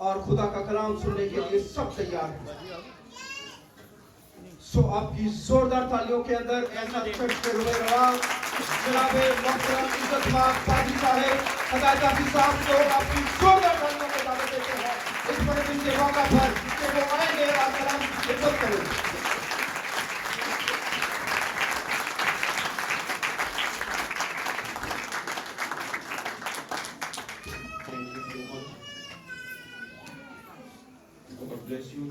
اور خدا کا کلام سننے کے لیے سب تیار ہیں. سو آپ کی زوردار تالیوں کے اندر ایسا کرتے ہوئے جناب محترم عزت مآب قاضی صاحب ہدایت حافظ صاحب کو آپ کی زوردار تالیوں کو دعوت دیتے ہیں اس بڑے دن کے موقع پر کہ وہ آئیں گے اور کلام کی خدمت کریں گے. God bless you.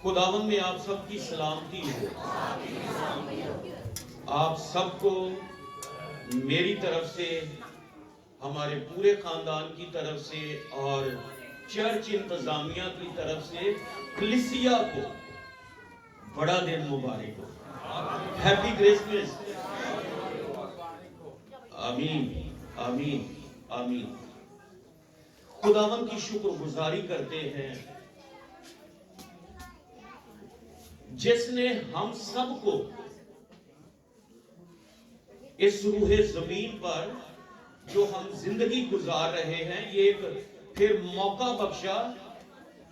خداوند میں آپ سب کی سلامتی ہو. آپ سب کو میری طرف سے، ہمارے پورے خاندان کی طرف سے اور چرچ انتظامیہ کی طرف سے کلیسیا کو بڑا دن مبارک ہو. Happy Christmas. آمین آمین آمین. خداوند کی شکر گزاری کرتے ہیں جس نے ہم سب کو اس روح زمین پر جو ہم زندگی گزار رہے ہیں یہ ایک پھر موقع بخشا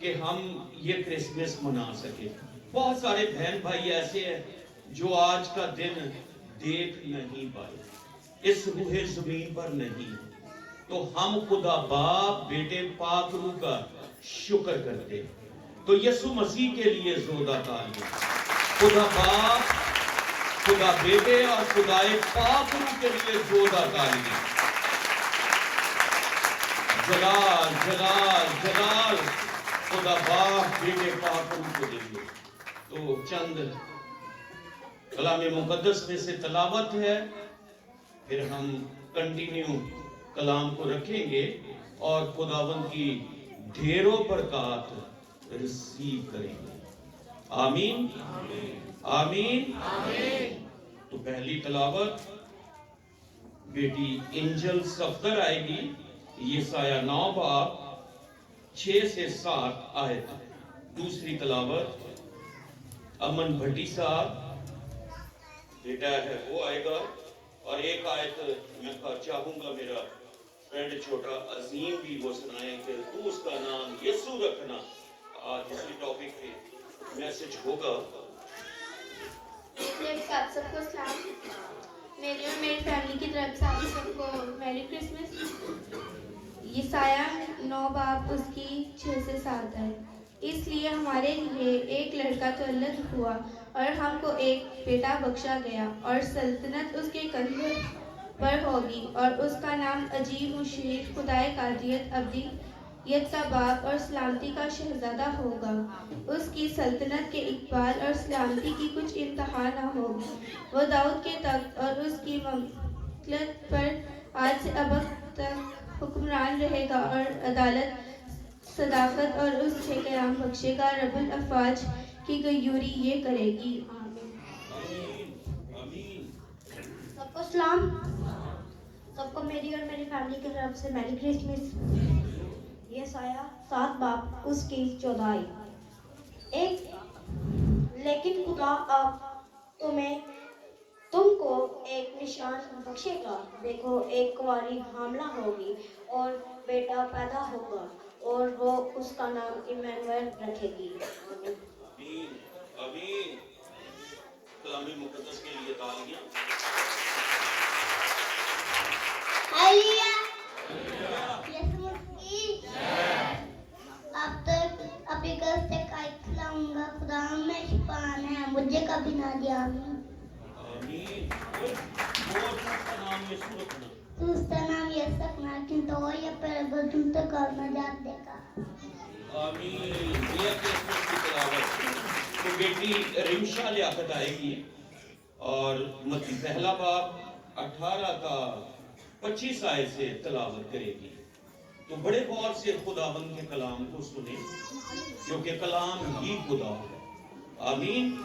کہ ہم یہ کرسمس منا سکے. بہت سارے بہن بھائی ایسے ہیں جو آج کا دن دیکھ نہیں پائے، اس روح زمین پر نہیں. تو ہم خدا باپ بیٹے پاک روح کا شکر کرتے ہیں. تو یسوع مسیح کے لیے زوردار تالیاں. خدا باپ، خدا بیٹے اور خدا پاک روح کے لیے زوردار تالیاں. جلال جلال جلال خدا باپ بیٹے پاک روح کو دیں. تو چند کلام مقدس میں سے تلاوت ہے، پھر ہم کنٹینیو کلام کو رکھیں گے اور خداوند کی ڈھیروں برکات ریسیو کریں گے. آمین آمین. تو پہلی تلاوت بیٹی انجل صفدر آئے گی، یسایہ 9 باب 6 سے 7 آیت. دوسری تلاوت امن بھٹی صاحب بیٹا ہے وہ آئے گا، اور ایک آیت میں چاہوں گا میرا فرینڈ چھوٹا عظیم بھی وہ سنائیں کہ تو اس کا نام یسوع رکھنا. آج اسی ٹاپک پہ میسج ہوگا. آپ سب کو سلام. میری اور میری فیملی کی طرف سے آپ سب کو میری کرسمس. یسایہ 9 باب اس کی 6 سے 7 ہے. اس لیے ہمارے لیے ایک لڑکا تولد ہوا اور ہم کو ایک بیٹا بخشا گیا، اور سلطنت اس کے کندھے پر ہوگی، اور اس کا نام عجیب، مشیر، خدائے قادریت، ابدیت کا باپ اور سلامتی کا شہزادہ ہوگا. اس کی سلطنت کے اقبال اور سلامتی کی کچھ انتہا نہ ہوگی. وہ داؤد کے تخت اور اس کی مملکت پر آج سے ابد تک حکمران رہے گا، اور عدالت، صداقت اور اس سے قیام بخشے گا. رب الافواج کی غیوری یہ کرے گی. آمین. سب کو سلام. سب کو میری اور میری فیملی کی طرف سے میری کرسمس. یسایہ 7 باب اس کی 14. لیکن خدا اب تم کو ایک نشان بخشے گا. دیکھو، ایک کنواری حاملہ ہوگی اور بیٹا پیدا ہوگا، اور وہ اس کا نام ایمانویل رکھے گی. آمین آمین. کلام مقدس کے لیے تالیاں. ہالیلویا. یسوع مسیح. اب تک ابھی کل سے کائٹ کھلاؤں گا. خدا میں شفان ہے، مجھے کبھی نہ دیا. آمین. اور اس کا نام یسوع رکھنا. تو اس کا نام یسوع رکھنا، کیونکہ وہ یہ پر تم تک کرنا جان دے گا. آمین. یہ کرسمس کی تلاوت تو بیٹی رمشا لیاقت آئے گی، اور متی پہلا باب 18 کا 25 آیت سے تلاوت کرے گی. تو بڑے غور سے خداوند کے کلام کو سنیں، کیونکہ کلام ہی خدا ہے. آمین.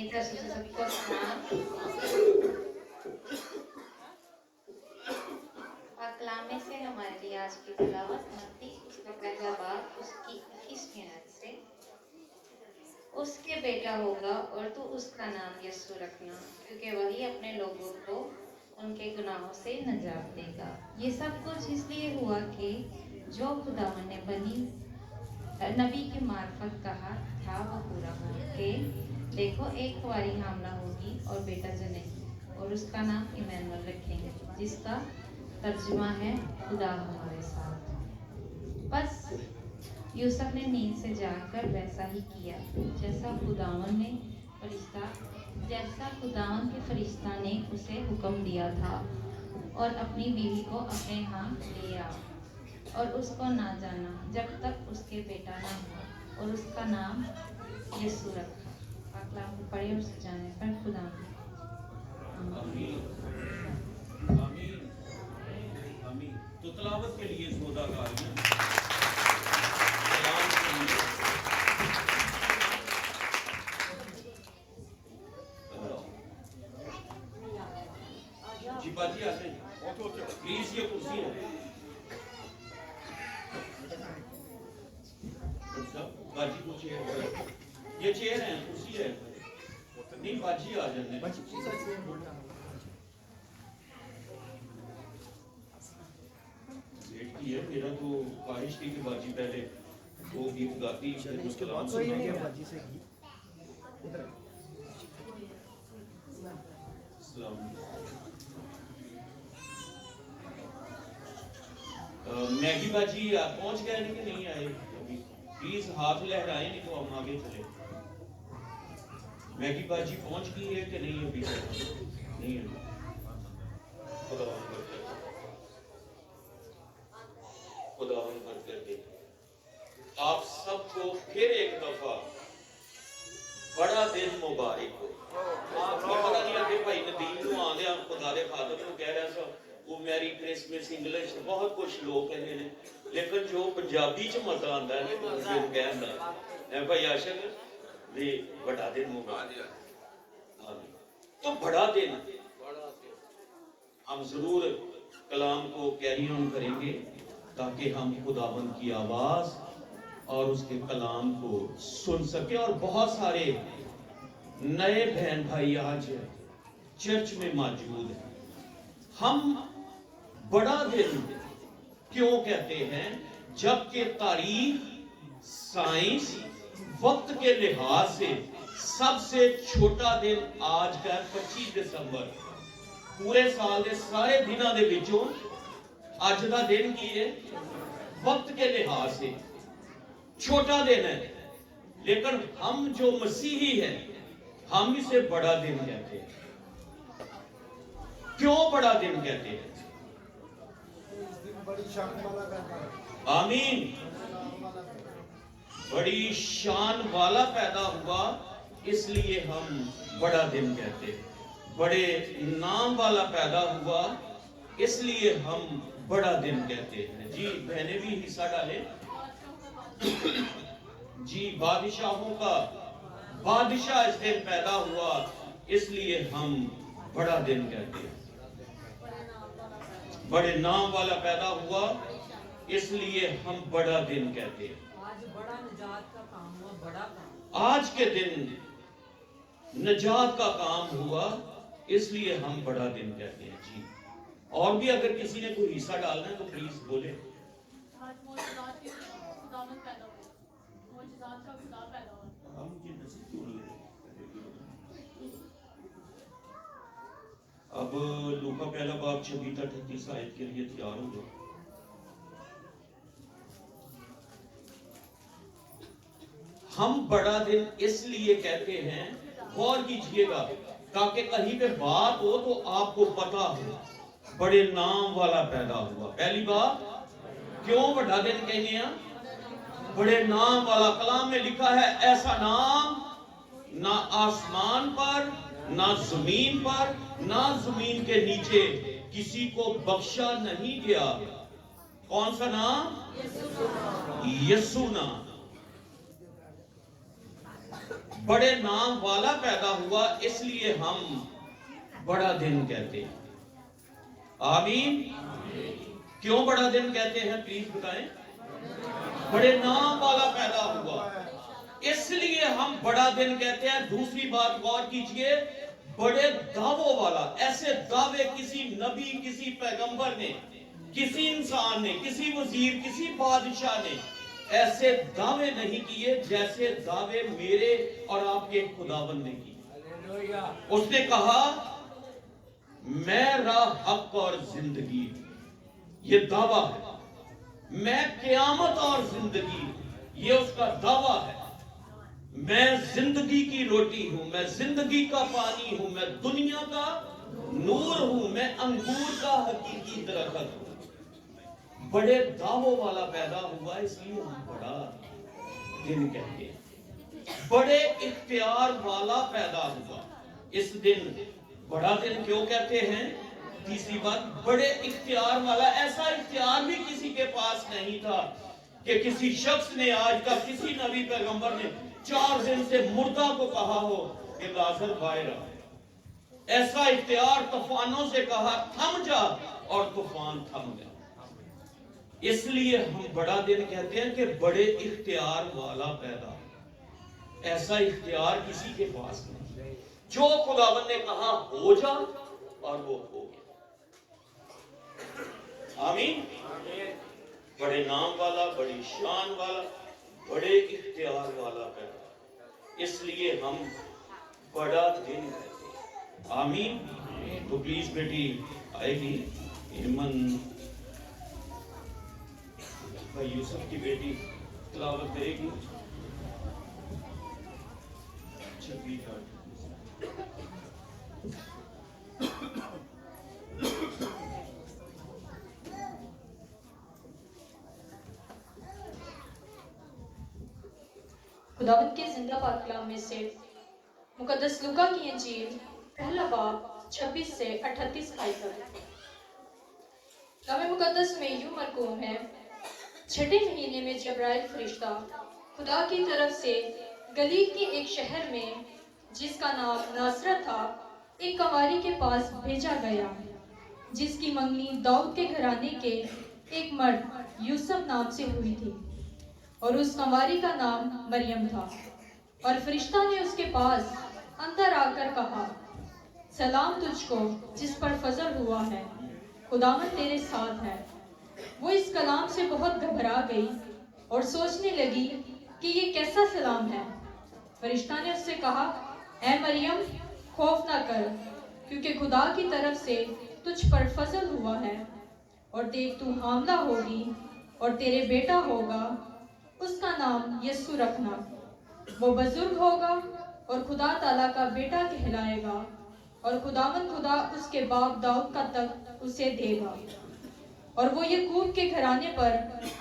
एक तरह से सबको सलाम और कलामे से हमारे लिए आज की तिलावत मत्ती उसका पहला बाब उसकी 21वीं आयत से। उसके बेटा होगा और तू उसका नाम यीशु रखना, क्योंकि वही अपने लोगों को उनके गुनाहों से नजात देगा। ये सब कुछ इसलिए हुआ कि जो खुदावन ने बनी नबी के मार्फत कहा था वो पूरा हो के देखो एक कुंवारी हामला होगी और बेटा जनेगी और उसका नाम इमैनुअल रखेंगे, जिसका तर्जुमा है खुदा हमारे साथ। बस यूसुफ ने नींद से जागकर वैसा ही किया जैसा खुदावन के फरिश्ता ने उसे हुक्म दिया था, और अपनी बीवी को अपने यहाँ ले आ और उसको ना जाना जब तक उसके बेटा ना हो, और उसका नाम यीशु रखा। कलाम को पढ़े और सजाने पर खुदा आमीन आमीन आमीन। तो तलावत के लिए सौदागारियां कलाम के लिए जी बाजी आते हैं प्लीज, ये कुर्सी है बाजी को चेयर पर, ये चेयर है कुर्सी है नहीं, बाजी आ जाने वेट की है। मेरा तो ख्वाहिश थी कि बाजी पहले वो गीत गाती उसके बाद बाजी से मैगी बाजी आप पहुंच गए नहीं कि नहीं आए अभी? प्लीज हाथ लहराएं, नहीं तो हम आगे चले। मैगी बाजी पहुंच गई है कि नहीं अभी तक? नहीं है। खुदावन बरकत दे। आप सबको फिर एक दफा बड़ा दिन मुबारक हो। आपको पता नहीं अगे भाई नदीम ਨੂੰ ਆਂਦੇ खुदा ਦੇ ਖਾਤਰ ਨੂੰ ਕਹਿ ਰਿਹਾ ਸੀ वो मैरी क्रिसमस इंग्लिश बहुत कुछ लोग कहते हैं, लेकिन जो पंजाबी च मजा आता है तो फिर कहना भाई आशिक भी बड़ा दिन मुबारक। तो बड़ा दिन हम जरूर कलाम को कैरी ऑन करेंगे ताकि हम खुदावंद की आवाज और उसके कलाम को सुन सके। और बहुत सारे नए बहन भाई आज चर्च में मौजूद हैं। हम बड़ा दिन क्यों कहते हैं? जबकि तारीख, साइंस, वक्त के लिहाज से सबसे छोटा दिन आज का 25 दिसंबर। पूरे साल के सारे दिनों के विचों अज का दिन की है? वक्त के लिहाज से छोटा दिन है, लेकिन हम जो मसीही हैं हम इसे बड़ा दिन कहते हैं। क्यों बड़ा दिन कहते हैं? आमीन। बड़ी शान वाला पैदा हुआ इसलिए हम बड़ा दिन कहते हैं। बड़े नाम वाला पैदा हुआ इसलिए हम बड़ा दिन कहते हैं। जी बहने भी हिस्सा डाले। जी बादशाहों का बादशाह इस दिन पैदा हुआ इसलिए हम बड़ा दिन कहते हैं। बड़े नाम वाला पैदा हुआ इसलिए हम बड़ा दिन कहते हैं। आज बड़ा निजात का काम हुआ, बड़ा काम। आज के दिन निजात का काम हुआ इसलिए हम बड़ा दिन कहते हैं। जी और भी अगर किसी ने कोई हिस्सा डालना है तो प्लीज बोले। अब लूका पहला बाब 26-38 आयत के लिए तैयार हो जाओ। हम बड़ा दिन इसलिए कहते हैं, गौर कीजिएगा, ताकि कहीं पे बात हो तो आपको पता हो बड़े नाम वाला पैदा हुआ। पहली बात क्यों बड़ा दिन कहने हैं? बड़े नाम वाला। कलाम में लिखा है ऐसा नाम ना आसमान पर, ना जमीन पर, ना जमीन के नीचे किसी को बख्शा नहीं गया। कौन सा नाम? यीशु नाम। बड़े नाम वाला पैदा हुआ, इसलिए हम बड़ा दिन कहते हैं। आमीन। क्यों बड़ा दिन कहते हैं, प्लीज बताएं। बड़े नाम वाला पैदा हुआ, इसलिए हम बड़ा दिन कहते हैं। दूसरी बात गौर कीजिए, बड़े दावों वाला। ऐसे दावे किसी नबी, किसी पैगंबर ने, किसी इंसान ने, किसी वजीर, किसी बादशाह ने ऐसे दावे नहीं किए जैसे दावे मेरे और आपके खुदावंद ने किए। उसने कहा, मैं राह, हक और जिंदगी, ये दावा है। मैं क़यामत और जिंदगी, ये उसका दावा है। मैं जिंदगी की रोटी हूं, मैं जिंदगी का पानी हूं, मैं दुनिया का नूर हूं, मैं अंगूर का हकीकी दरख्त हूं। बड़े दावों वाला पैदा हुआ, इसलिए हम बड़ा दिन कहते हैं। बड़े इख्तियार वाला पैदा हुआ, इस दिन बड़ा दिन क्यों कहते हैं। तीसरी बात, बड़े इख्तियार वाला। ऐसा इख्तियार भी किसी के पास नहीं था कि किसी शख्स ने आज तक, किसी नबी पैगंबर ने 4 दिन से मुर्दा को कहा हो कि लाजर बाहर आ। ऐसा इख्तियार तूफानों से कहा थम जा, और तूफान थम गया। इसलिए हम बड़ा दिन कहते हैं कि बड़े इख्तियार वाला पैदा। ऐसा इख्तियार किसी के पास नहीं। जो खुदावंद ने कहा हो जा, और वो हो गया। आमीन। बड़े नाम वाला, बड़ी शान वाला, बड़े इख्तियार वाला पैदा, इसलिए हम बड़ा दिन कहते हैं। आमीन। तो प्लीज बेटी आएगी, इमन भाई यूसुफ की बेटी तिलावत करेगी। 26 खुदावंद के जिंदा पाक कलाम में से मुकद्दस लूका की इंजील पहला बाब 26 से 38 आयत तक। कलाम मुकद्दस में यूं मरकूम है, छठे महीने में जब्राइल फरिश्ता खुदा की तरफ से गलील के एक शहर में, जिसका नाम नासरत था, एक कंवारी के पास भेजा गया, जिसकी मंगनी दाऊद के घराने के एक मर्द यूसुफ नाम से हुई थी, और उस कंवारी का नाम मरियम था। और फरिश्ता ने उसके पास अंदर आकर कहा, सलाम तुझको जिस पर फजल हुआ है, खुदावंद तेरे साथ है। वो इस कलाम से बहुत घबरा गई और सोचने लगी कि ये कैसा सलाम है। फरिश्ता ने उससे कहा, ऐ मरियम, खौफ ना कर, क्योंकि खुदा की तरफ से तुझ पर फजल हुआ है, और देख तू हामला होगी और तेरे बेटा होगा, उसका नाम यस्सु रखना। वो बुजुर्ग होगा और खुदा ताला का बेटा कहलाएगा, और खुदावंद खुदा उसके बाप दाऊद का तख्त उसे देगा, और वो यकूब के घराने पर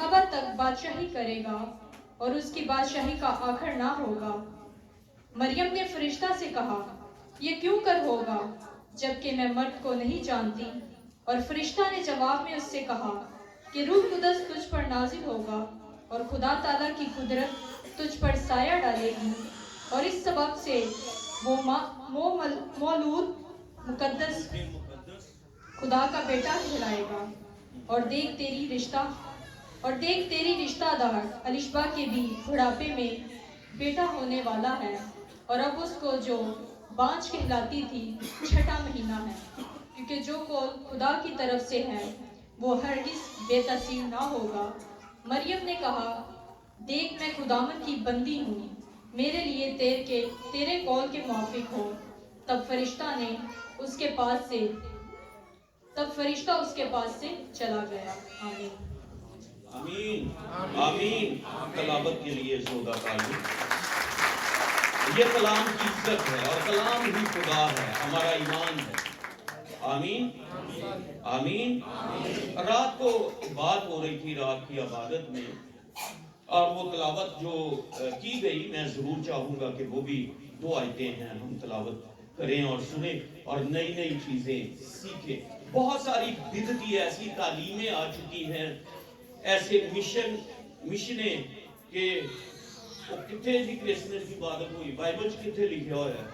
अबद तक बादशाही करेगा, और उसकी बादशाही का आखिर ना होगा। मरियम ने फरिश्ता से कहा, ये क्यों कर होगा, जबकि मैं मर्द को नहीं जानती। और फरिश्ता ने जवाब में उससे कहा कि रूह कुदस तुझ पर नाजिल होगा, और खुदा ताला की कुदरत तुझ पर साया डालेगी, और इस सबब से वो मौलूद मुकद्दस खुदा का बेटा कहलाएगा। और देख तेरी रिश्तेदार अलिशबा के भी बुढ़ापे में बेटा होने वाला है, और अब उसको जो बांझ कहलाती थी 6ठा महीना है, क्योंकि जो कौल खुदा की तरफ से है वो हरगिज़ बेतसीर ना होगा। मरियम ने कहा, देख मैं खुदावंद की बंदी हूँ, मेरे लिए तेरे कौल के मुआफिक हो। तब फरिश्ता उसके पास से चला गया। आमीन। आमीन। आमीन। तलावत के लिए जोरदार ताली। ये कलाम की इज्जत है, और कलाम ही खुदा है, हमारा ईमान है। आमीन। आमीन। रात को बात हो रही थी, रात की इबादत में, और वो तलावत जो की गई, मैं जरूर चाहूंगा कि वो भी 2 आयतें हैं, हम तलावत करें और सुने और नई नई चीजें सीखें। बहुत सारी बिदती ऐसी तालीमें आ चुकी हैं, ऐसे मिशने के कितने जी क्रिसमस की इबादत हुई, बाइबल च कितने लिखा हुआ है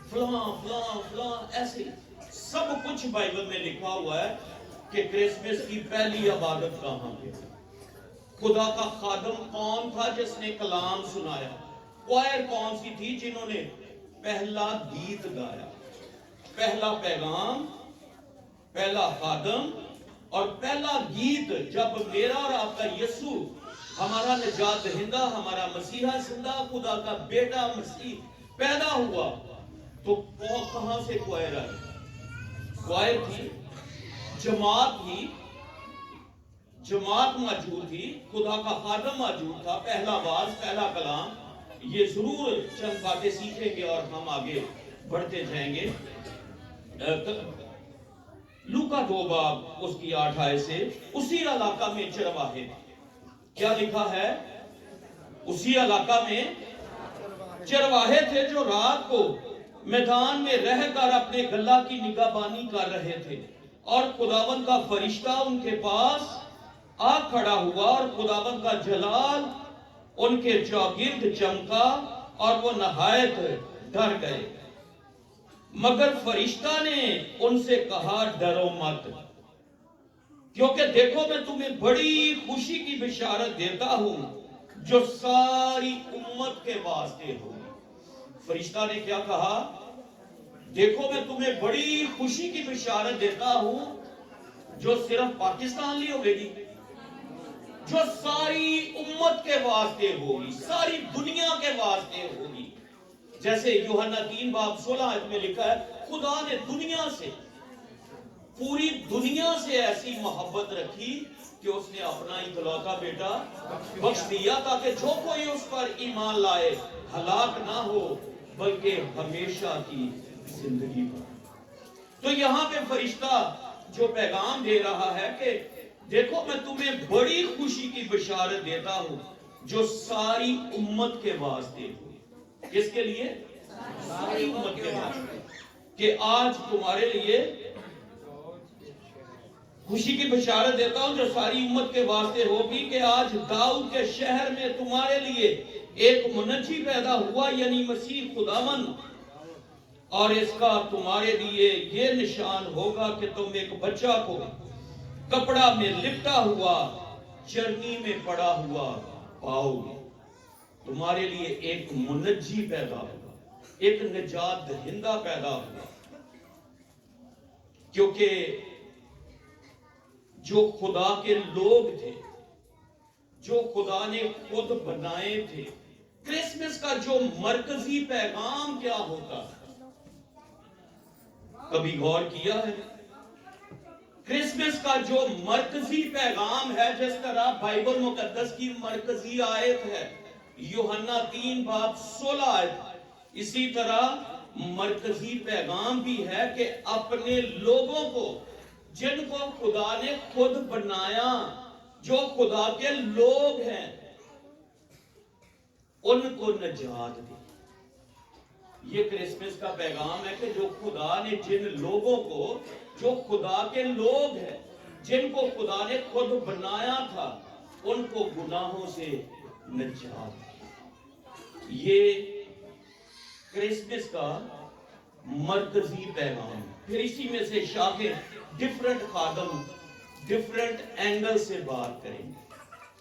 फलां फलां फलां, ऐसे सब कुछ बाइबल में लिखा हुआ है कि क्रिसमस की पहली इबादत कहाँ पे। खुदा का खादम कौन था जिसने कलाम सुनाया, क्वायर कौन सी थी जिन्होंने पहला गीत गाया, पहला पैगाम, पहला खादम और पहला गीत। जब मेरा और आपका यीशु, हमारा निजात दहिंदा, हमारा मसीहा जिंदा खुदा का बेटा मसीह पैदा हुआ, तो कहां से क्वायर आई? क्वायर थी, जमात थी, जमात मौजूद थी, खुदा का खादम मौजूद था, पहला बाज, पहला कलाम। ये जरूर चंद बातें सीखेंगे और हम आगे बढ़ते जाएंगे। लूका 2 बाब उसकी 8 आयत से, उसी इलाका में चरवाहे, क्या लिखा है? उसी इलाका में चरवाहे थे जो रात को मैदान में रहकर अपने गल्ला की निगाहबानी कर रहे थे, और खुदावन का फरिश्ता उनके पास आ खड़ा हुआ, और खुदावन का जलाल उनके चौगिर्द चमका, और वो नहायत डर गए। मगर फरिश्ता ने उनसे कहा, डरो मत, क्योंकि देखो मैं तुम्हें बड़ी खुशी की बिशारत देता हूं जो सारी उम्मत के वास्ते हो। फरिश्ता ने क्या कहा? देखो मैं तुम्हें बड़ी खुशी की बिशारत देता हूं जो सिर्फ पाकिस्तान लिए होगी, जो सारी उम्मत के वास्ते होगी, सारी दुनिया के वास्ते होगी। जैसे यूहन्ना 3 बाब 16 आयत में लिखा है, खुदा ने दुनिया से, पूरी दुनिया से ऐसी मोहब्बत रखी कि उसने अपना इकलौता बेटा बख्श दिया, ताकि जो कोई उस पर ईमान लाए हलाक ना हो बल्कि हमेशा की जिंदगी पाए। तो यहाँ पे फरिश्ता जो पैगाम दे रहा है कि देखो मैं तुम्हें बड़ी खुशी की बिशारत देता हूं जो सारी उम्मत के वास्ते हो। किसके लिए? सारी उम्मत के वास्ते, कि आज तुम्हारे लिए खुशी की बिशारत देता हूं जो सारी उम्मत के वास्ते होगी, कि आज दाऊद के शहर में तुम्हारे लिए एक मुनज्जी पैदा हुआ, यानी मसीह खुदावन, और इसका तुम्हारे लिए ये निशान होगा कि तुम एक बच्चा को कपड़ा में लिपटा हुआ, चरनी में पड़ा हुआ पाओगे। तुम्हारे लिए एक मुनज्जी पैदा होगा, एक निजात दहिंदा पैदा होगा, क्योंकि जो खुदा के लोग थे, जो खुदा ने खुद बनाए थे। क्रिसमस का जो मरकजी पैगाम क्या होता है, कभी गौर किया है? क्रिसमस का जो मरकजी पैगाम है, जिस तरह बाइबल मुकद्दस की मरकजी आयत है यूहन्ना 3 बाब 16 आयत, इसी तरह मरकजी पैगाम भी है कि अपने लोगों को, जिनको खुदा ने खुद बनाया, जो खुदा के लोग हैं, उनको निजात दे। ये क्रिसमस का पैगाम है कि जो खुदा ने जिन लोगों को, जो खुदा के लोग हैं, जिनको खुदा ने खुद बनाया था, उनको गुनाहों से निजात। ये क्रिसमस का मरकजी पैगाम है। फिर इसी में से शाखें डिफरेंट खादम, डिफरेंट एंगल से बात करेंगे।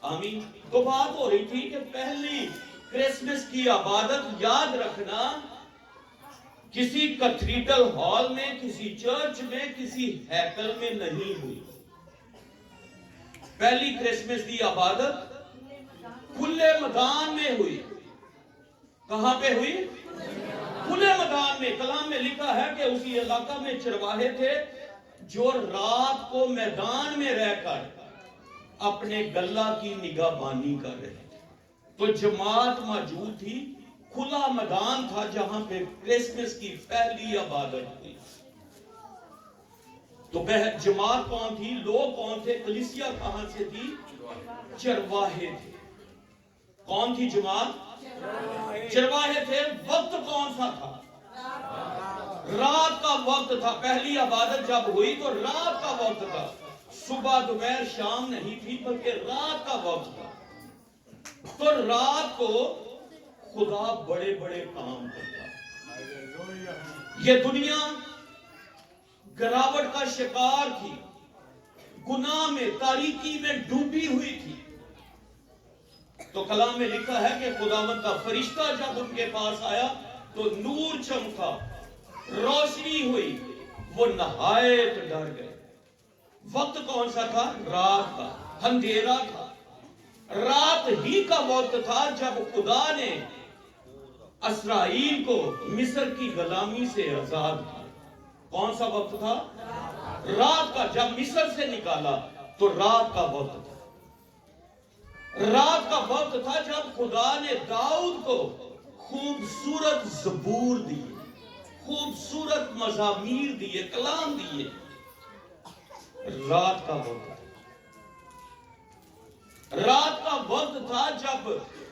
आमीन। तो बात हो रही थी कि पहली क्रिसमस की इबादत, याद रखना, किसी कैथेड्रल हॉल में, किसी चर्च में, किसी हैकल में नहीं हुई। पहली क्रिसमस की इबादत खुले मैदान में हुई। कहां पे हुई? खुले मैदान में। कलाम में लिखा है कि उसी इलाका में चरवाहे थे जो रात को मैदान में रहकर अपने गल्ला की निगाहबानी कर रहे थे। तो जमात मौजूद थी, खुला मैदान था जहां पे क्रिसमस की पहली इबादत हुई। तो जमात कौन थी? लोग कौन थे? कलीसिया कहां से थी? चरवाहे थे। कौन थी जमात? चरवाहे थे। वक्त कौन सा था? रात का वक्त था। पहली इबादत जब हुई तो रात का वक्त था, सुबह दोपहर शाम नहीं थी, बल्कि रात का वक्त था। तो रात को खुदा बड़े बड़े काम करता। ये दुनिया गिरावट का शिकार थी, गुनाह में, तारीकी में डूबी हुई थी। तो कलाम में लिखा है कि खुदावंद का फरिश्ता जब उनके पास आया तो नूर चमका, रोशनी हुई, वो नहायत डर गए। वक्त कौन सा था? रात का, अंधेरा था। रात ही का वक्त था जब खुदा ने इसराइल को मिस्र की गुलामी से आजाद किया। कौन सा वक्त था? रात का। जब मिस्र से निकाला तो रात का वक्त था। रात का वक्त था जब खुदा ने दाऊद को खूबसूरत ज़बूर दिए, खूबसूरत मज़ामीर दिए, कलाम दिए। रात का वक्त था। रात का वक्त था जब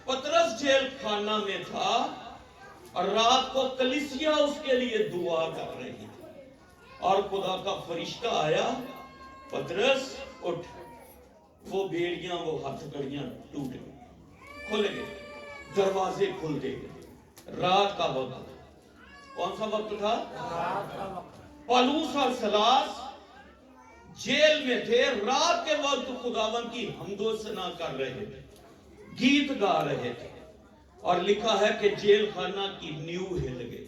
पतरस जेल खाना में था और रात को कलीसिया उसके लिए दुआ कर रही थी और खुदा का फरिश्ता आया, पतरस उठ। वो बेड़ियां, वो हथकड़ियां टूट गई, खुल गए, दरवाजे खुलते गए। रात का वक्त। कौन सा वक्त था? पलूस और सलास जेल में थे। रात के वक्त खुदावन की हम्दो सना कर रहे थे, गीत गा रहे थे और लिखा है कि जेल खाना की नींव हिल गई।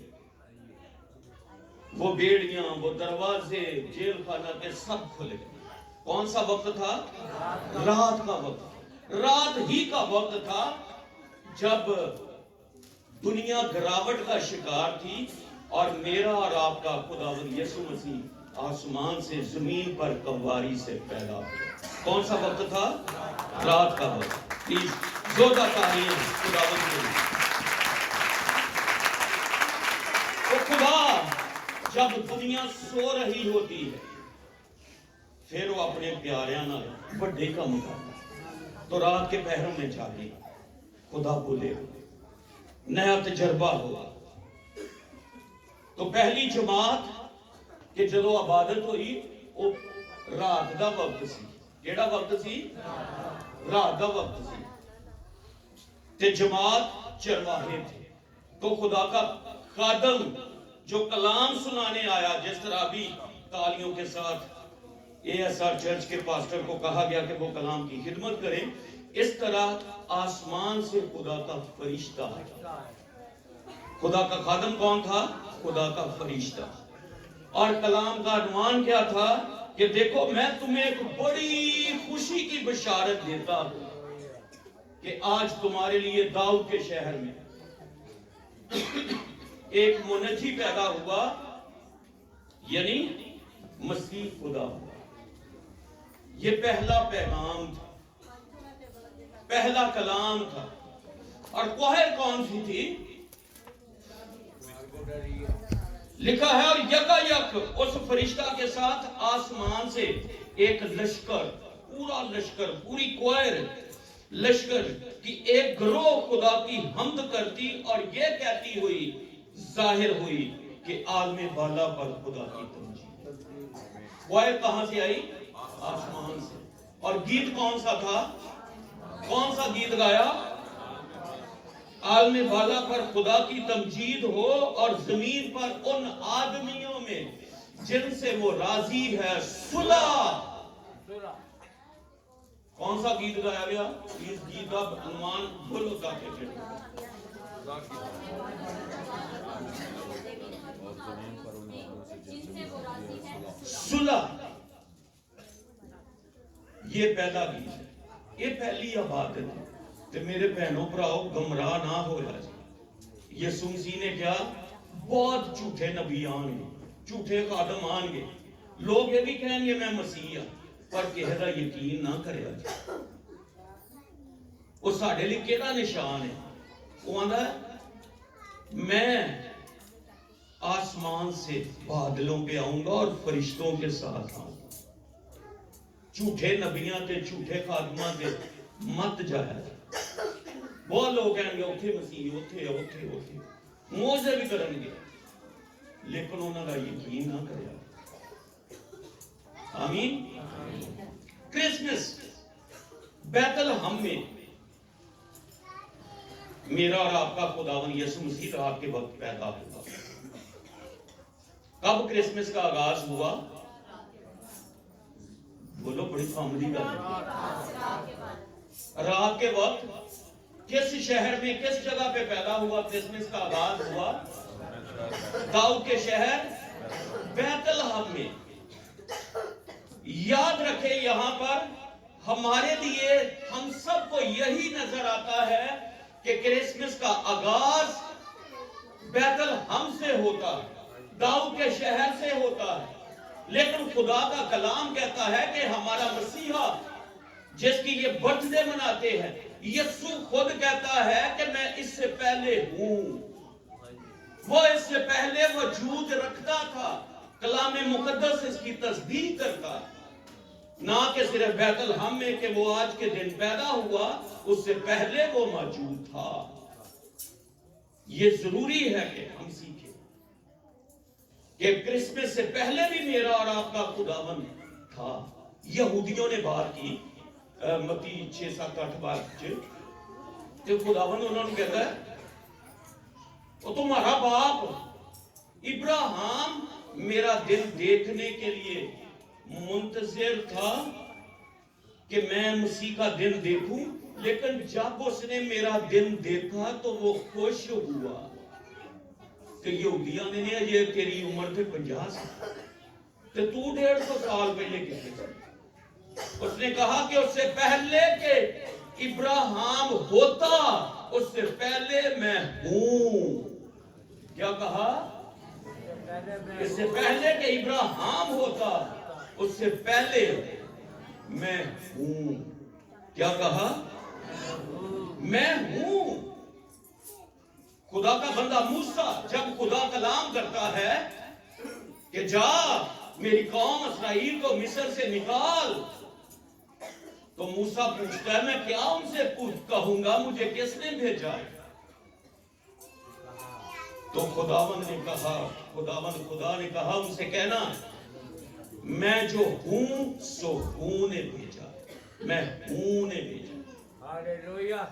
वो बेड़ियां, वो दरवाजे जेल खाना के सब खुल गए। कौन सा वक्त था? रात का वक्त। रात ही का वक्त था जब दुनिया गिरावट का शिकार थी और मेरा और आपका खुदावंद यीशु मसीह आसमान से जमीन पर कवारी से पैदा हुआ। कौन सा वक्त था? रात का वक्त। प्लीज जोरदार तालियां खुदावंद के लिए। तो खुदा जब दुनिया सो रही होती है फिर वो अपने प्यारियां ना बड़े काम करता। तो रात के पहरों में जाके खुदा बोले, नया तजर्बा होगा। तो पहली जमात कि जदों इबादत हुई वो रात का वक्त सी। केड़ा वक्त सी? रात का वक्त सी। ते जमात चरवाहे थे। तो खुदा का खादम जो कलाम सुनाने आया, जिस तरह अभी तालियों के साथ ASR चर्च के पास्टर को कहा गया कि वो कलाम की खिदमत करें, इस तरह आसमान से खुदा का फरिश्ता आया। खुदा का खादम कौन था? खुदा का फरिश्ता। और कलाम का अनुमान क्या था कि देखो मैं तुम्हें एक बड़ी खुशी की बशारत देता हूं कि आज तुम्हारे लिए दाऊद के शहर में एक मुनज्जी पैदा हुआ, यानी मसीह खुदा हुआ। ये पहला पैगाम था, पहला कलाम था। और कोहर कौन सी थी? लिखा है और यकायक उस फरिश्ता के साथ आसमान से एक लश्कर, पूरा लश्कर, पूरी कोहर लश्कर की एक गिरोह खुदा की हम्द करती और ये कहती हुई जाहिर हुई कि आलमे बाला पर खुदा की तमजीद। कोहर कहां से आई? आसमान से। और गीत कौन सा था? कौन सा गीत गाया? आलमे बाला पर खुदा की तमजीद हो और जमीन पर उन आदमियों में जिनसे वो राजी है सुलह। कौन सा गीत गाया गया? इस गीत का अनुमान बोलो ताकि सुलह। ये पहला गीत है, ये पहली इबादत है। तो मेरे बहनों भराओ गमराह ना हो जाए। यीशु मसीह ने क्या? बहुत झूठे नबी आएंगे, झूठे खादम आएंगे। लोग ये भी कहेंगे मैं मसीह, पर किसी का यकीन ना करे। वो साढ़े लिए केड़ा निशान है? वो आंदा मैं आसमान से बादलों पे आऊंगा और फरिश्तों के साथ आऊंगा। झूठे नबियां ते झूठे खादमां ते मत जाया। बहुत लोग कहेंगे उठे मसीह, उठे उठे उठे मोजे भी करेंगे, लेकिन उन्होंने यकीन ना करे। आमीन। क्रिसमस बैतलहम में मेरा और आपका खुदावन यीशु मसीह रात के वक्त पैदा हुआ। कब क्रिसमस का आगाज हुआ? बोलो, बड़ी कॉमेडी का रात के वक्त किस शहर में, किस जगह पे पैदा हुआ? क्रिसमस का आगाज हुआ दाऊद के शहर बैतलहम में। याद रखें, यहां पर हमारे लिए, हम सबको यही नजर आता है कि क्रिसमस का आगाज बैतलहम से होता है, दाऊद के शहर से होता है। लेकिन खुदा का कलाम कहता है कि हमारा मसीहा जिसकी ये बर्थडे मनाते हैं, यीशु खुद कहता है कि मैं इससे पहले हूं। वो इससे पहले वजूद रखता था। कलाम मुकद्दस इसकी तस्दीक करता है, ना कि सिर्फ बैतलहम में कि वो आज के दिन पैदा हुआ, उससे पहले वो मौजूद था। ये जरूरी है कि हम सीखें कि क्रिसमस से पहले भी मेरा और आपका खुदावन था। यहूदियों ने बात की, मत्ती 6, 7, 8 बार तो खुदावन उन्होंने कहता है, वो तुम्हारा बाप इब्राहिम मेरा दिन देखने के लिए मुंतजिर था कि मैं मसीह का दिन देखूं, लेकिन जब उसने मेरा दिन देखा तो वो खुश हुआ। कि यहूदियों ने ये तेरी उम्र थे 50 साल, तो तू 150 साल पहले कितने? उसने कहा कि उससे पहले के इब्राहिम होता, उससे पहले मैं हूं। क्या कहा? इससे पहले के इब्राहिम होता, उससे पहले मैं हूं। क्या कहा? मैं हूं। खुदा का बंदा मूसा जब खुदा कलाम करता है कि जा मेरी कौम इस्राएल को मिस्र से निकाल, तो मूसा पूछता है मैं क्या उनसे कहूंगा, मुझे किसने भेजा? तो खुदा ने कहा उनसे कहना, मैं जो हूं सो हूं ने भेजा, मैं हूं ने भेजा। हालेलुया।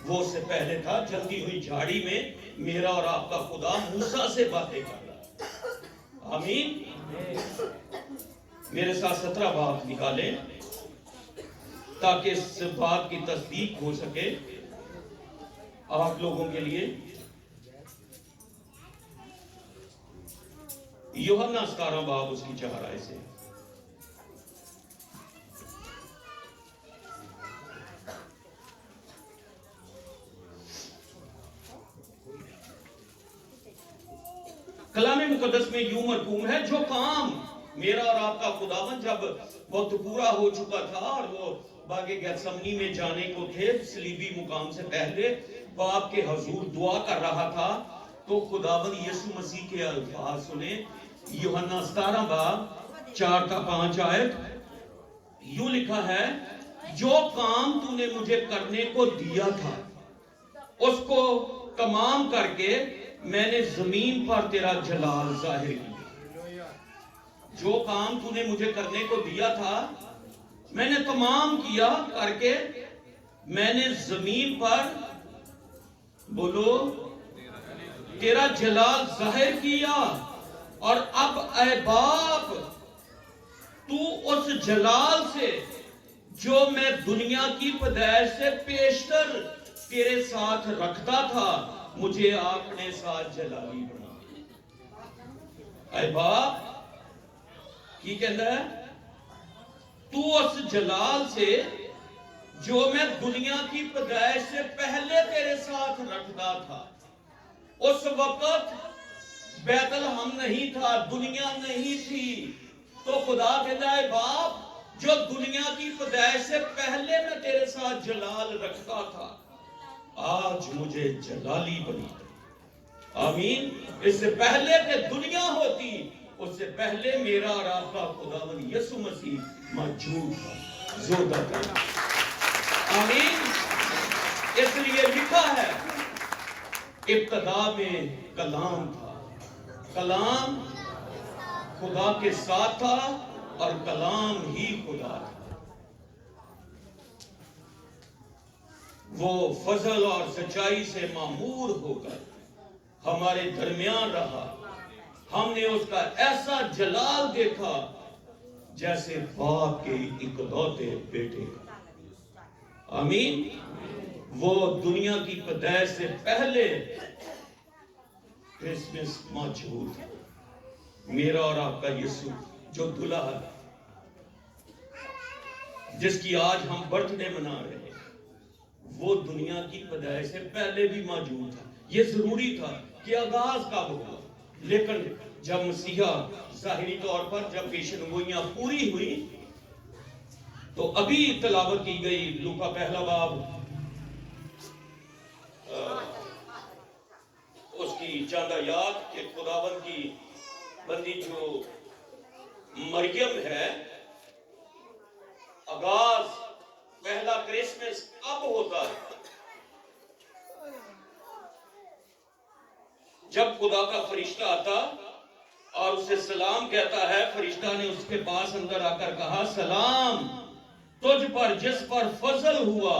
वो उससे पहले था, जल्दी हुई झाड़ी में मेरा और आपका खुदा मूसा से बातें कर रहा। आमीन। मेरे साथ 17 बात निकालें ताकि इस बात की तस्दीक हो सके आप लोगों के लिए। यूहन्ना 17 बाब उसकी 4 आयत से। कलाम मुकद्दस में यूं मरकूम है, जो काम मेरा और आपका खुदावन जब वक्त पूरा हो चुका था और वो बागे गेत्सेमनी में जाने को थे, सलीबी मुकाम से पहले बाप के हजूर दुआ कर रहा था, तो खुदावन यीशु मसीह के अल्फाज सुने। यूहन्ना 17 बाब 4 का 5 आयत यूं लिखा है, जो काम तूने मुझे करने को दिया था उसको तमाम करके मैंने जमीन पर तेरा जलाल जाहिर किया। जो काम तूने मुझे करने को दिया था मैंने तमाम किया करके, मैंने जमीन पर, बोलो, तेरा जलाल जाहिर किया। और अब ऐ बाप, तू उस जलाल से जो मैं दुनिया की पैदाइश से पेशतर तेरे साथ रखता था, मुझे आपने साथ जलाली बना। ऐ बाप की कहता है, तू उस जलाल से जो मैं दुनिया की पैदाइश से पहले तेरे साथ रखता था। उस वक्त बैतलहम नहीं था, दुनिया नहीं थी, तो खुदा कहता है बाप, जो दुनिया की पैदाइश से पहले मैं तेरे साथ जलाल रखता था, आज मुझे जलाली बनी। आमीन। इससे पहले कि दुनिया होती, उससे पहले मेरा और आपका खुदावन यीशु मसीह मौजूद था। जोरदार ताली। आमीन। इसलिए लिखा है, इब्तिदा में कलाम था, कलाम खुदा के साथ था और कलाम ही खुदा था। वो फजल और सच्चाई से मामूर होकर हमारे दरमियान रहा। हमने उसका ऐसा जलाल देखा जैसे बाप के इकलौते बेटे का। आमीन। वो दुनिया की पैदाइश से पहले क्रिसमस मौजूद है। मेरा और आपका यीशु जो दुल्हा है, जिसकी आज हम बर्थडे मना रहे हैं, वो दुनिया की पैदाइश से पहले भी मौजूद था। ये जरूरी था कि आगाज कब हुआ, लेकिन जब मसीहा ज़ाहिरी तौर पर जब पेशनगोइयां पूरी हुई तो अभी तलावत की गई लूका पहला बाब उसकी चंद आयात के खुदावन की बंदी जो मरियम है, आगाज पहला क्रिसमस कब होता है? जब खुदा का फरिश्ता आता और उसे सलाम कहता है। फरिश्ता ने उसके पास अंदर आकर कहा, सलाम तुझ पर जिस पर फजल हुआ,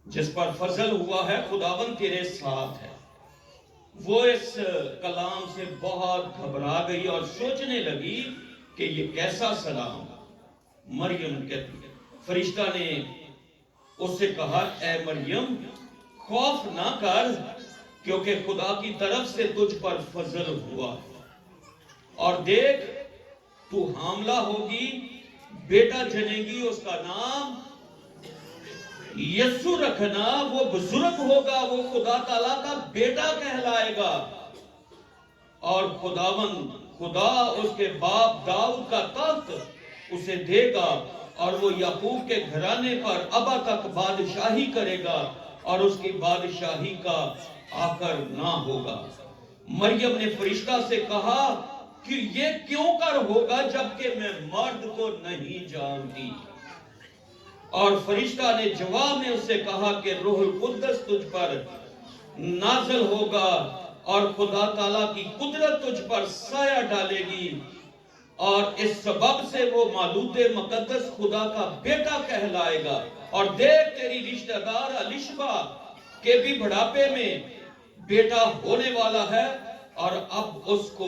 जिस पर फजल हुआ है, खुदावन तेरे साथ है। वो इस कलाम से बहुत घबरा गई और सोचने लगी कि ये कैसा सलाम। मरियम कहती है, फरिश्ता ने उससे कहा, ए मरियम खौफ ना कर, क्योंकि खुदा की तरफ से तुझ पर फजल हुआ है। और देख तू हामला होगी, बेटा जनेगी, उसका नाम यीशु रखना। वो बुजुर्ग होगा, वो खुदा ताला का बेटा कहलाएगा। और खुदा उसके बाप दाऊद का तख्त उसे देगा और वो याकूब के घराने पर अबा तक बादशाही करेगा और उसकी बादशाही का आखिर ना होगा। मरियम ने फरिश्ता से कहा कि ये क्यों कर होगा जबकि मैं मर्द को नहीं जानती। और फरिश्ता ने जवाब में उससे कहा कि रूहुल कुद्दस तुझ पर नाज़िल होगा और खुदा ताला की कुदरत तुझ पर साया डालेगी और इस सबब से वो मालूदे मुकद्दस खुदा का बेटा कहलाएगा। और देख तेरी रिश्तेदार अलिशबा के भी बुढ़ापे में बेटा होने वाला है और अब उसको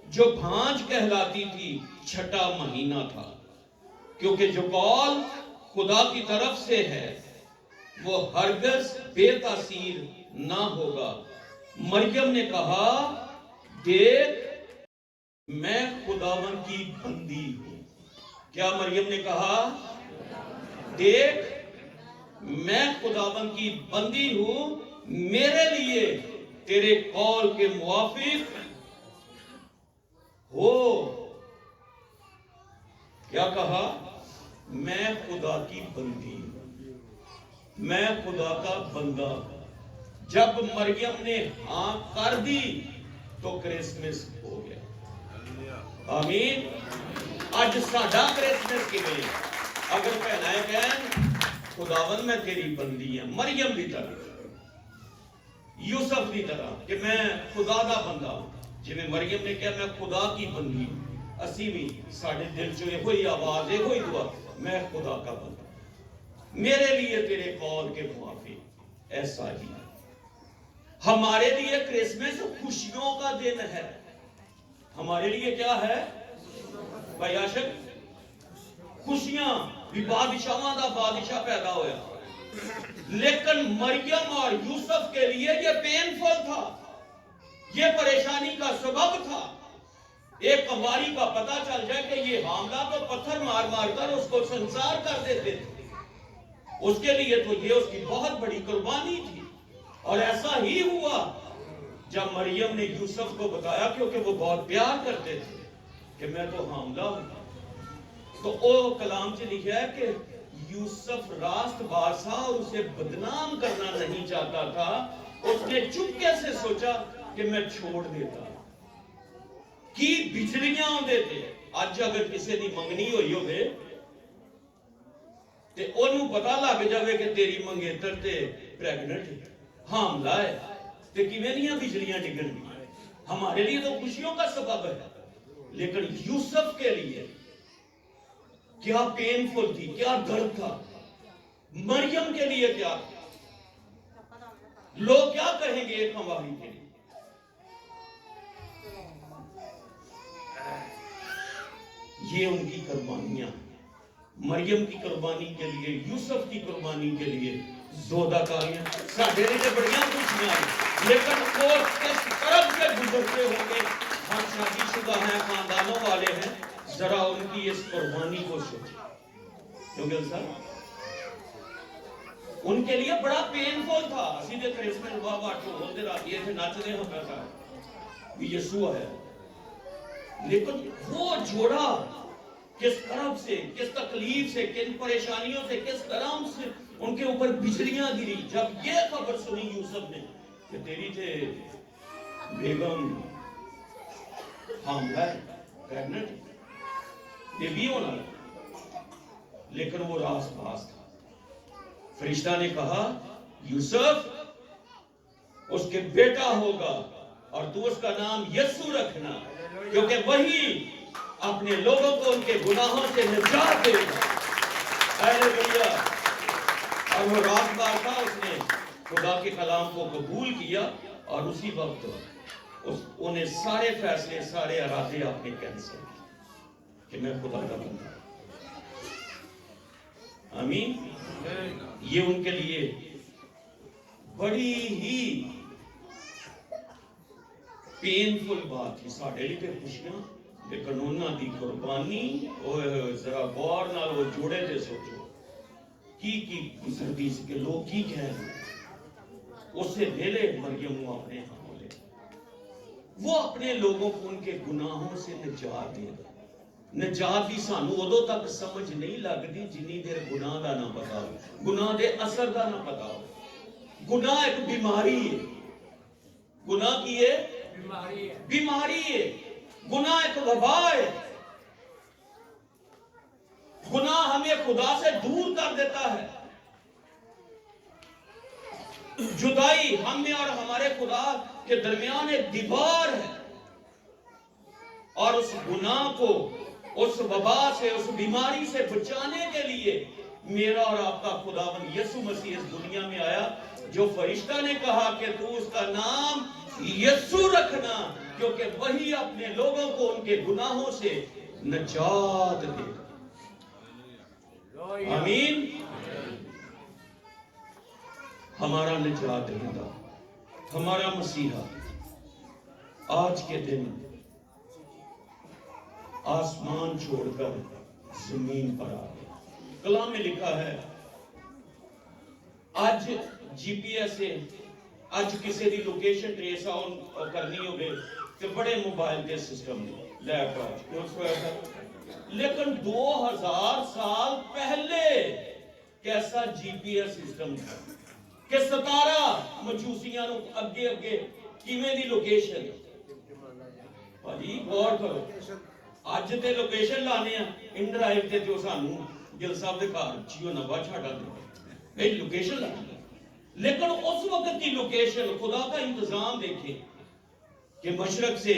जो भांज कहलाती थी छठा महीना था, क्योंकि जो कौल खुदा की तरफ से है वो हरगिज़ बेतासीर ना होगा। मरियम ने कहा, देख मैं खुदावन की बंदी हूं। क्या मरियम ने कहा? देख मैं खुदावन की बंदी हूं, मेरे लिए तेरे कौल के मुआफिक हो। क्या कहा? मैं खुदा की बंदी हूं, मैं खुदा का बंदा। जब मरियम ने हाँ कर दी तो क्रिसमस हो गया। आमीन। आज साडा क्रिसमस किवें? अगर भैनां कहन खुदावन मैं तेरी बंदी है, मरियम की तरह, यूसुफ की तरह कि मैं खुदा का बंदा हूं। जिवें मरियम ने कहा मैं खुदा की बंदी हूं, असी भी साडे दिल चो इहो ही आवाज, इहो ही दुआ, मैं खुदा का बंदा, मेरे लिए तेरे कौल के मुआफिक। ऐसा ही हमारे लिए क्रिसमस खुशियों का दिन है। हमारे लिए क्या है भाई आशिक? खुशियां भी। बादशाहां दा बादशाह पैदा होया, लेकिन मरियम और यूसुफ के लिए ये पेनफुल था, ये परेशानी का सबब था। एक कंवारी का पता चल जाए कि ये हामला, तो पत्थर मार मार कर उसको संसार कर देते थे। उसके लिए तो ये उसकी बहुत बड़ी कुर्बानी थी। और ऐसा ही हुआ जब मरियम ने यूसुफ को बताया, क्योंकि वो बहुत प्यार करते थे, कि मैं तो हामला हूं। तो वो कलाम से लिखा है कि यूसुफ रास्त बादशाह और उसे बदनाम करना नहीं चाहता था। उसने चुपके से सोचा कि मैं छोड़ देता कि बिछड़ियां आउंदे थे। आज अगर किसी की मंगनी हुई होवे ते ओनू पता लग जावे कि तेरी मंगेतर ते प्रेगनेंट है, हामला है, ते किवें दियां बिजलियां डिगणगियां। हमारे लिए तो खुशियों का सबब है। लेकिन यूसुफ के लिए क्या पेनफुल थी, क्या दर्द था, मरियम के लिए क्या था, लोग क्या कहेंगे एक हमारी के लिए। ये उनकी कुर्बानियां, मरियम की कुर्बानी के लिए, यूसुफ की कुर्बानी के लिए ज़ोदाकारियां साढ़े लिए बढ़िया खुशियां, लेकिन वो किस तरफ से गुजरते होंगे। हम शादीशुदा हैं, खानदानों वाले हैं, जरा उनकी इस कुर्बानी को सोचें, क्योंकि सर उनके लिए बड़ा पेनफुल था। सीधे क्रिसमस बाबा ढोलते राती थे, नचते होता था भी यीशु है, लेकिन वो जोड़ा किस तरफ से, किस तकलीफ से, किन परेशानियों से, किस तरह से उनके ऊपर बिजलियां गिरी जब ये खबर सुनी यूसुफ ने कि तेरी थे बेगम हामला है, प्रेग्नेंट, बेबी होना, लेकिन वो रास पास था। फरिश्ता ने कहा यूसुफ उसके बेटा होगा और तू उसका नाम यीशु रखना, क्योंकि वही अपने लोगों को उनके गुनाहों से निजात देगा। हालेलुया। और वो रात बार था, उसने खुदा के कलाम को कबूल किया और उसी वक्त उन्हें सारे फैसले, सारे इरादे आपने कैंसिल किए कि मैं खुदा का बंदा। आमीन। ये उनके लिए बड़ी ही पेनफुल बात थी। साढ़े लिए खुशियां, लेकिन उन्होंने दी कुर्बानी जरा गौर नाल वो जोड़े थे। सोचो की गुजरती सी के लोग की कह उसे वेले मरियम अपने हाथ, वो अपने लोगों को उनके गुनाहों से निजात देगा। निजात की सानू उदों तक समझ नहीं लगती जिन्नी देर गुनाह का ना पता हो, गुनाह के असर का ना पता हो। गुनाह एक बीमारी है। गुनाह की है बीमारी है। गुनाह एक वबा है। गुनाह हमें खुदा से दूर कर देता है। जुदाई हमें और हमारे खुदा के दरमियान एक दीवार है, और उस गुनाह को, उस वबा से, उस बीमारी से बचाने के लिए मेरा और आपका खुदावंद यीशु मसीह इस दुनिया में आया, जो फरिश्ता ने कहा कि तू उसका नाम यीशु रखना, क्योंकि वही अपने लोगों को उनके गुनाहों से निजात देगा। आमीन। हमारा निजात देगा, हमारा मसीहा आज के दिन आसमान छोड़कर जमीन पर आ गया। कलाम में लिखा है आज जीपीएस से आज किसी की लोकेशन ट्रेस करनी हो तो बड़े मोबाइल के सिस्टम लैपटॉप, लेकिन 2000 साल पहले कैसा जीपीएस सिस्टम था कि 17 मजूसियां अगे अगे किवें दी लोकेशन। भाजी गौर करो, अज ते लोकेशन लाने इन ड्राइव ते जो सानू गिल साहब के घर जियो नवा छाड़ा दे लोकेशन लानी, लेकिन उस वक्त की लोकेशन, खुदा का इंतजाम देखे कि मशरक से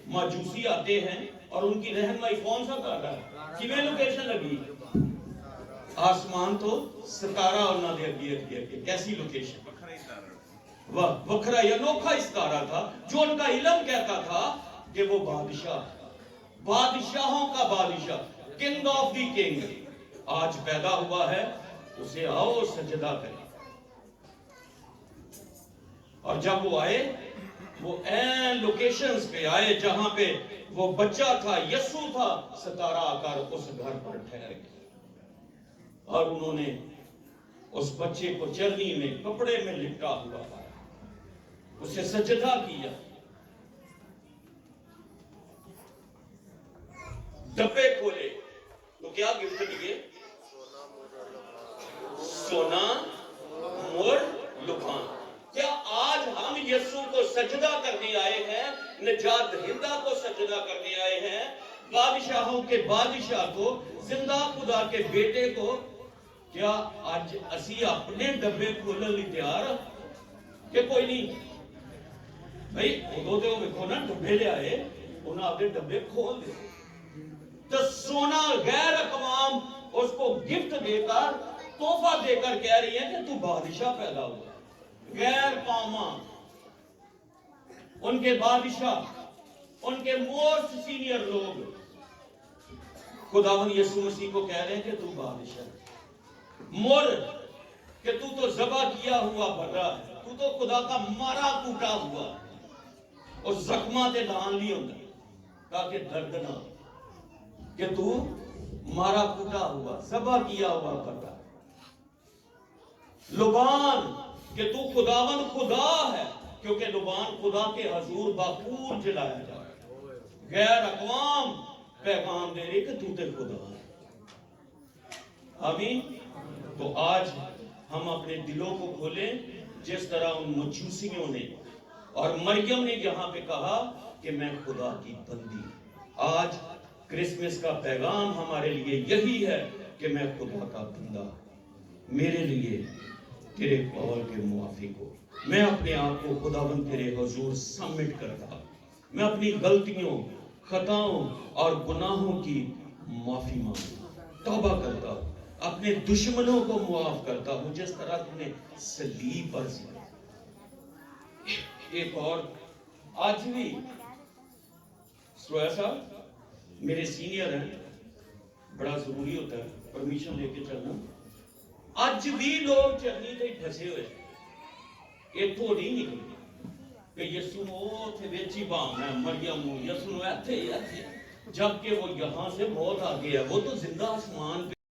माजूसी आते हैं और उनकी रहनुमाई कौन सा कर रहा है, किवें लोकेशन लगी, आसमान तो सितारा उन्होंने अगे अगे अगे, कैसी लोकेशन, वाह वखरा अनोखा सितारा था जो उनका इल्म कहता था कि वो बादशाह, बादशाहों का बादशाह, किंग ऑफ द किंग आज पैदा हुआ है, उसे आओ सजदा करें। और जब वो आए, वो ऐन लोकेशंस पे आए जहां पे वो बच्चा था, यीशु था, सितारा आकर उस घर पर ठहर गया और उन्होंने उस बच्चे को चरनी में कपड़े में लिपटा हुआ पाया, उसे सजदा किया, डब्बे खोले तो क्या गिफ्ट दिए, सोना मोर लुभान। क्या आज हम यीशु को सजदा करने आए हैं, निजात दहिंदा को सजदा करने आए हैं, बादशाहों के बादशाह को, जिंदा खुदा के बेटे को? क्या आज असी अपने डब्बे खोलने लिए तैयार कि कोई नहीं भाई? उदों तो देखो ना डब्बे ले आए, انہیں اپنے ڈبے کھول دے. تو سونا غیر اقوام اس کو گفٹ دے کر تحفہ دے کر کہہ رہی ہیں کہ تو بادشاہ پیدا ہوا. غیر قوماں ان کے بادشاہ ان کے موسٹ سینئر لوگ خداوند یسوع مسیح کو کہہ رہے ہیں کہ تو بادشاہ مر کہ تو ذبح کیا ہوا بھرا ہے, تو خدا کا مارا کوٹا ہوا اور زخماں تے لان لی ہوتا تاکہ درد نہ کہ تو مارا کوٹا ہوا ذبح کیا ہوا بھرا. لبان کہ تو خداوند خدا ہے کیونکہ لبان خدا کے حضور باخور جلایا جا رہا ہے. غیر اقوام پیغام دے رہے کہ تو تے خدا ہے. آمین. تو آج ہم اپنے دلوں کو کھولیں جس طرح ان مجوسیوں نے اور مریم نے یہاں پہ کہا کہ میں خدا کی بندی. آج کرسمس کا پیغام ہمارے لیے یہی ہے کہ میں خدا کا بندہ, میرے لیے تیرے قول کے موافق ہو. میں اپنے آپ کو خداوند تیرے حضور سبمٹ کرتا ہوں. میں اپنی غلطیوں خطاؤں اور گناہوں کی معافی مانگتا ہوں, توبہ کرتا ہوں, اپنے دشمنوں کو معاف کرتا ہوں جس طرح تم نے صلیب پر سیا. ایک اور آج بھی سویا صاحب میرے سینئر ہیں, بڑا ضروری ہوتا ہے پرمیشن لے کے چلنا. آج بھی لوگ چرنی تے پھنسے ہوئے اتوں نہیں نکلے کہ یسوع وہ تھے بیچی بام ہے مریم یسوع ایتھے جبکہ وہ یہاں سے بہت آگے ہے. وہ تو زندہ آسمان پہ